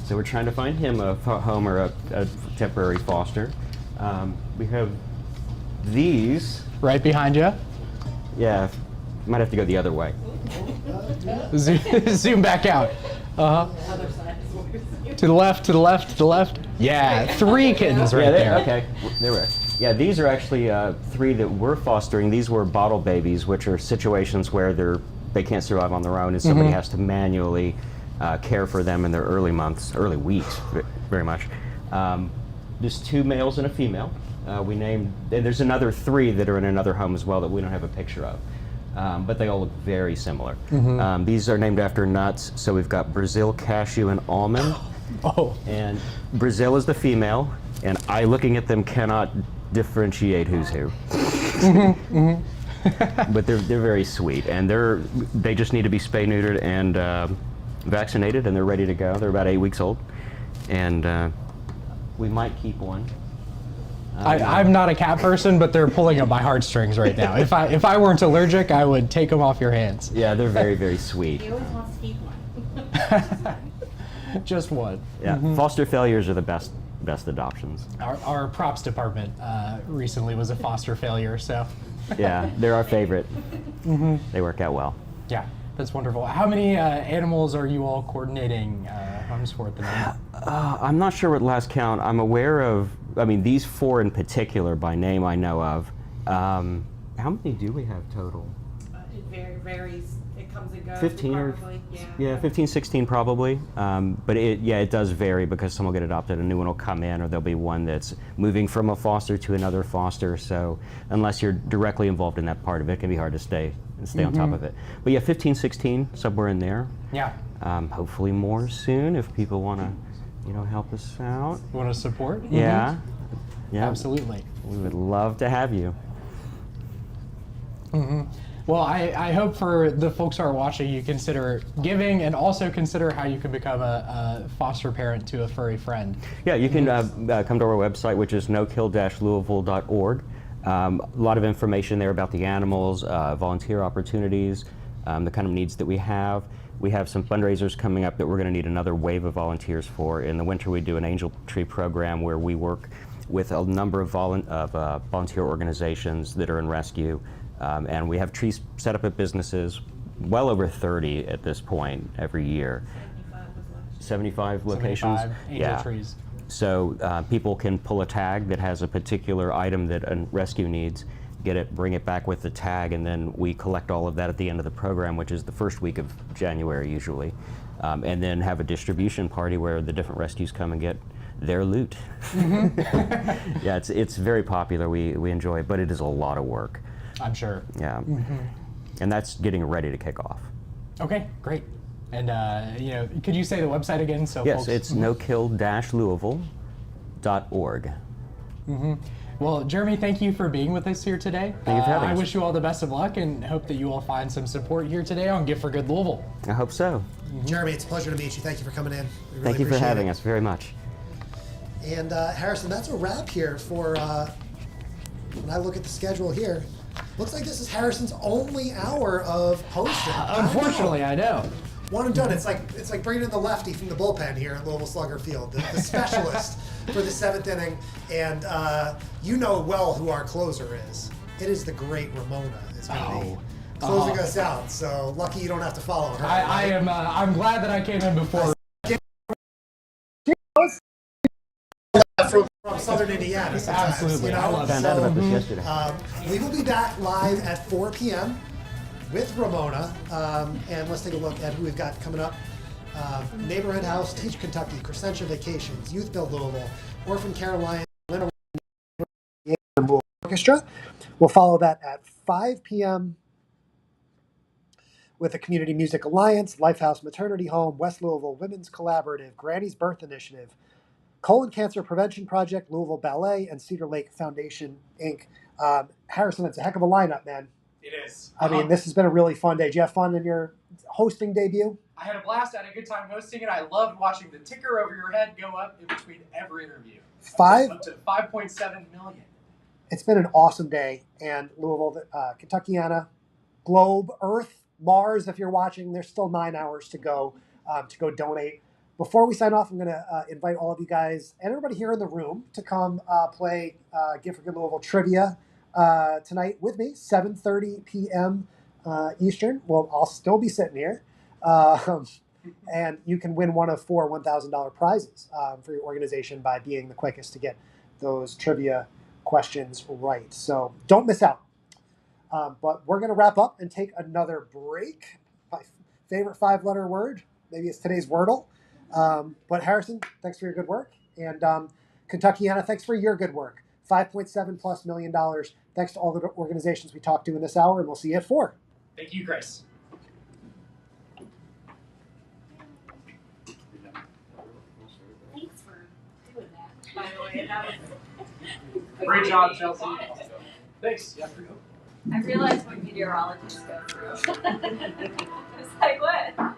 So we're trying to find him a home or a temporary foster. We have these. Right behind you? Yeah, might have to go the other way. Zoom back out. To the left, to the left, to the left. Yeah, 3 kittens right there. Okay, there we are. Yeah, these are actually 3 that we're fostering. These were bottle babies, which are situations where they can't survive on their own, and somebody has to manually care for them in their early weeks, very much. There's 2 males and a female. We named, and there's another 3 that are in another home as well that we don't have a picture of. But they all look very similar. These are named after nuts, so we've got Brazil, cashew, and almond. Oh. And Brazil is the female, and I, looking at them, cannot differentiate who's who. But they're very sweet, and they just need to be spay neutered and vaccinated, and they're ready to go. They're about 8 weeks old, and we might keep one. I'm not a cat person, but they're pulling at my heartstrings right now. If I weren't allergic, I would take them off your hands. Yeah, they're very, very sweet. He always wants to keep one. Just one. Yeah, foster failures are the best adoptions. Our props department recently was a foster failure, so. Yeah, they're our favorite. They work out well. Yeah, that's wonderful. How many animals are you all coordinating homes for at the moment? I'm not sure what last count. I'm aware of, these 4 in particular by name I know of. How many do we have total? It varies. It comes and goes. 15 or probably, yeah, 15, 16 probably. But it does vary because some will get adopted, a new one will come in, or there'll be one that's moving from a foster to another foster. So unless you're directly involved in that part of it, it can be hard to stay on top of it. But yeah, 15, 16, somewhere in there. Yeah. Hopefully more soon if people want to, help us out. Want to support? Yeah. Yeah. Absolutely. We would love to have you. Well, I hope for the folks who are watching, you consider giving and also consider how you can become a foster parent to a furry friend. Yeah, you can come to our website, which is nokill-louisville.org. A lot of information there about the animals, volunteer opportunities, the kind of needs that we have. We have some fundraisers coming up that we're going to need another wave of volunteers for. In the winter, we do an angel tree program where we work with a number of volunteer organizations that are in rescue. And we have trees set up at businesses, well over 30 at this point every year. 75 locations? 75 angel trees. So people can pull a tag that has a particular item that a rescue needs, get it, bring it back with the tag, and then we collect all of that at the end of the program, which is the first week of January usually. And then have a distribution party where the different rescues come and get their loot. Yeah, it's very popular. We enjoy it, but it is a lot of work. I'm sure. Yeah. And that's getting ready to kick off. Okay, great. And could you say the website again? So yes, folks... it's nokill-louisville.org. Well, Jeremy, thank you for being with us here today. Thank you for having us. I wish you all the best of luck and hope that you all find some support here today on Gift for Good Louisville. I hope so. Jeremy, it's a pleasure to meet you. Thank you for coming in. We really Thank you for appreciate having it. us very much. And Harrison, that's a wrap here for, when I look at the schedule here, looks like this is Harrison's only hour of hosting. Unfortunately, I know. One and done. It's like bringing in the lefty from the bullpen here at Louisville Slugger Field, the specialist for the 7th inning. And you know well who our closer is. It is the great Ramona. It's going to be closing us out. So lucky you don't have to follow her. I'm glad that I came in before. From Southern Indiana sometimes. Absolutely. I love found out about this yesterday. We will be back live at 4 p.m. with Ramona. And let's take a look at who we've got coming up. Neighborhood House, Teach Kentucky, Crescentia Vacations, Youth Build Louisville, Orphan Care Alliance, Orchestra. We'll follow that at 5 p.m. with the Community Music Alliance, Lifehouse Maternity Home, West Louisville Women's Collaborative, Granny's Birth Initiative, Colon Cancer Prevention Project, Louisville Ballet, and Cedar Lake Foundation, Inc. Harrison, it's a heck of a lineup, man. It is. I mean, this has been a really fun day. Did you have fun in your hosting debut? I had a blast. I had a good time hosting it. I loved watching the ticker over your head go up in between every interview. Up to 5.7 million. It's been an awesome day. And Louisville, Kentuckiana, Globe, Earth, Mars, if you're watching, there's still 9 hours to go donate. Before we sign off, I'm going to invite all of you guys and everybody here in the room to come play Gift for Good Louisville trivia tonight with me, 7:30 p.m. Eastern. Well, I'll still be sitting here. And you can win one of 4 $1,000 prizes for your organization by being the quickest to get those trivia questions right. So don't miss out. But we're going to wrap up and take another break. My favorite 5-letter word, maybe it's today's Wordle. But Harrison, thanks for your good work. And Kentuckiana, thanks for your good work. $5.7+ million. Thanks to all the organizations we talked to in this hour, and we'll see you at 4. Thank you, Chris. by the way. That was Great job, Chelsea. Thanks. I realized what meteorologists go through. It's like, what?